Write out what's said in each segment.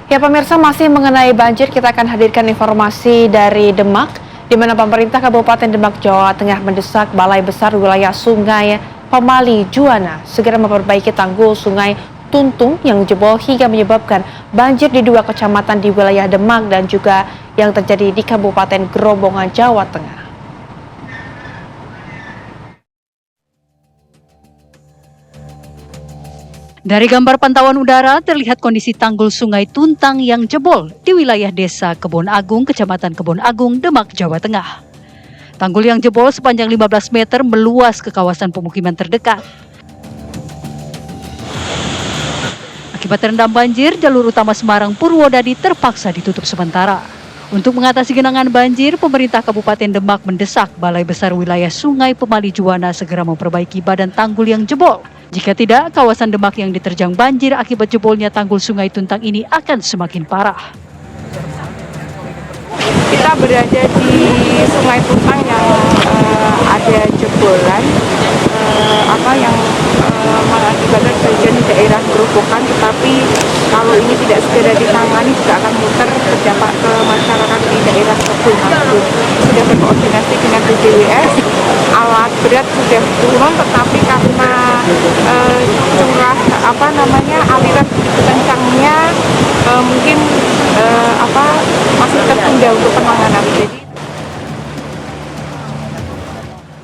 Ya pemirsa, masih mengenai banjir, kita akan hadirkan informasi dari Demak, di mana pemerintah Kabupaten Demak, Jawa Tengah mendesak Balai Besar Wilayah Sungai Pemali Juwana segera memperbaiki tanggul Sungai Tuntung yang jebol hingga menyebabkan banjir di dua kecamatan di wilayah Demak dan juga yang terjadi di Kabupaten Grobogan, Jawa Tengah. Dari gambar pantauan udara terlihat kondisi tanggul Sungai Tuntang yang jebol di wilayah Desa Kebon Agung, Kecamatan Kebon Agung, Demak, Jawa Tengah. Tanggul yang jebol sepanjang 15 meter meluas ke kawasan pemukiman terdekat. Akibat terendam banjir, jalur utama Semarang Purwodadi terpaksa ditutup sementara. Untuk mengatasi genangan banjir, pemerintah Kabupaten Demak mendesak Balai Besar Wilayah Sungai Pemali Juwana segera memperbaiki badan tanggul yang jebol. Jika tidak, kawasan Demak yang diterjang banjir akibat jebolnya tanggul Sungai Tuntang ini akan semakin parah. Kita berada di Sungai Tuntang yang ada jebolan yang mengakibatkan banjir di daerah Grobogan, tetapi kalau ini tidak segera ditangani juga akan muter berdampak ke masyarakat di daerah Kebun Agung. Sudah berkoordinasi dengan BPWS, alat berat sudah turun, tetapi karena aliran begitu kencangnya mungkin masih tertunda untuk penanganan.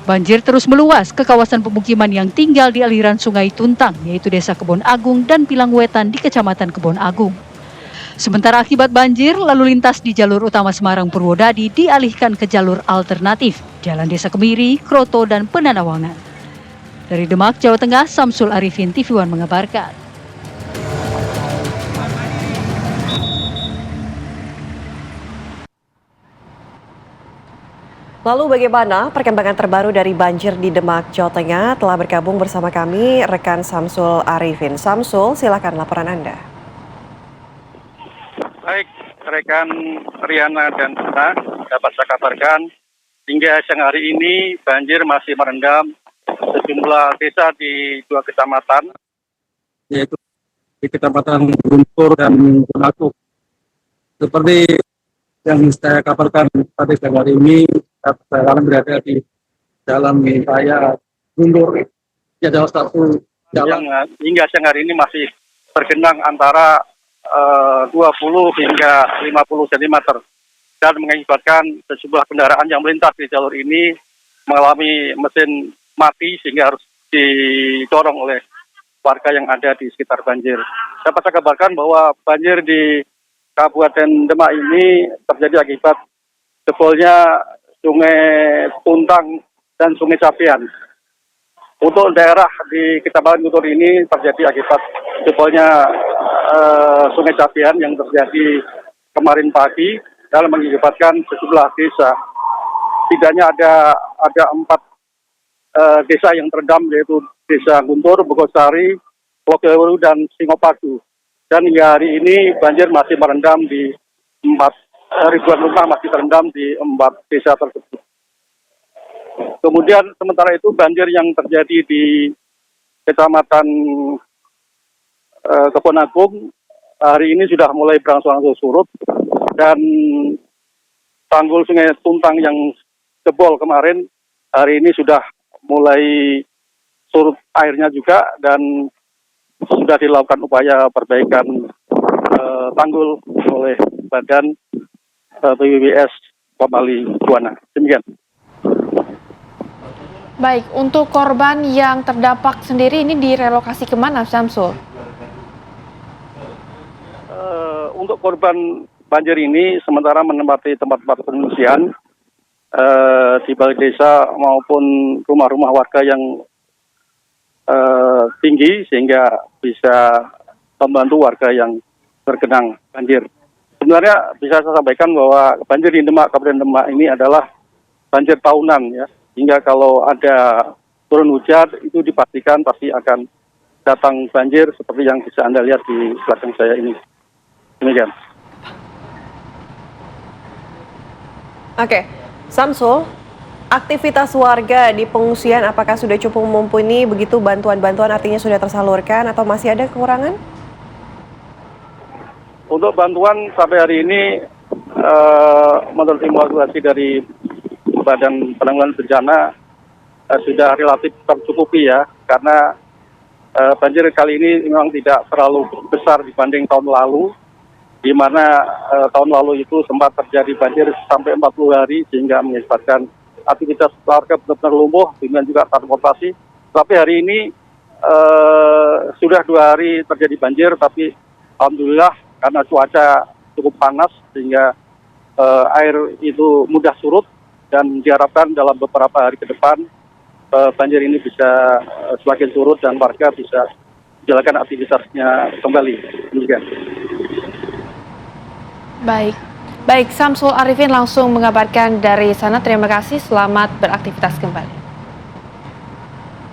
Banjir terus meluas ke kawasan pemukiman yang tinggal di aliran Sungai Tuntang, yaitu Desa Kebon Agung dan Pilangwetan di Kecamatan Kebon Agung. Sementara akibat banjir, lalu lintas di jalur utama Semarang Purwodadi dialihkan ke jalur alternatif, Jalan Desa Kemiri, Kroto, dan Penanawangan. Dari Demak, Jawa Tengah, Samsul Arifin, TV One mengabarkan. Lalu bagaimana perkembangan terbaru dari banjir di Demak, Jawa Tengah? Telah bergabung bersama kami rekan Samsul Arifin. Samsul, silakan laporan Anda. Baik, rekan Riana dan Tuna, dapat saya kabarkan hingga siang hari ini banjir masih merendam sejumlah desa di dua kecamatan, yaitu di Kecamatan Guntur dan Gunakuk. Seperti yang saya kabarkan pada siang hari ini, saya berada di jalan raya Guntur. Ya, adalah satu jalan yang hingga siang hari ini masih tergenang antara 20 hingga 50 cm dan mengakibatkan sejumlah kendaraan yang melintas di jalur ini mengalami mesin mati sehingga harus didorong oleh warga yang ada di sekitar banjir. Dapat saya kabarkan bahwa banjir di Kabupaten Demak ini terjadi akibat jebolnya Sungai Tuntang dan Sungai Capian. Untuk daerah di Kecamatan Guntur ini terjadi akibat jebolnya Sungai Capian yang terjadi kemarin pagi dan mengakibatkan sejumlah desa. Tidaknya ada 4 desa yang terendam, yaitu Desa Guntur, Bogosari, Wokeweru, dan Singopadu. Dan hingga hari ini banjir masih merendam di ribuan rumah masih terendam di 4 desa tersebut. Kemudian sementara itu banjir yang terjadi di Kecamatan Kebon Agung hari ini sudah mulai berangsur-angsur surut, dan tanggul Sungai Tuntang yang jebol kemarin hari ini sudah mulai surut airnya juga, dan sudah dilakukan upaya perbaikan tanggul oleh Badan BWS Pemali Juwana. Demikian. Baik, untuk korban yang terdampak sendiri ini direlokasi kemana, Samsul? Untuk korban banjir ini sementara menempati tempat-tempat pengungsian di balai desa maupun rumah-rumah warga yang tinggi sehingga bisa membantu warga yang tergenang banjir. Sebenarnya bisa saya sampaikan bahwa banjir di Demak, Kabupaten Demak ini adalah banjir tahunan, ya. Hingga kalau ada turun hujan itu dipastikan pasti akan datang banjir seperti yang bisa Anda lihat di belakang saya ini. Demikian. Oke, Samsul, aktivitas warga di pengungsian apakah sudah cukup mumpuni, begitu bantuan-bantuan artinya sudah tersalurkan atau masih ada kekurangan? Untuk bantuan sampai hari ini menurut evaluasi dari Badan Penanggulangan Bencana sudah relatif tercukupi ya, karena banjir kali ini memang tidak terlalu besar dibanding tahun lalu, di mana tahun lalu itu sempat terjadi banjir sampai 40 hari sehingga mengakibatkan aktivitas warga benar-benar lumpuh, dengan juga transportasi. Tapi hari ini sudah 2 hari terjadi banjir, tapi alhamdulillah karena cuaca cukup panas sehingga air itu mudah surut, dan diharapkan dalam beberapa hari ke depan banjir ini bisa semakin surut dan warga bisa menjalankan aktivitasnya kembali. Demikian. Baik, Samsul Arifin langsung mengabarkan dari sana. Terima kasih, selamat beraktivitas kembali.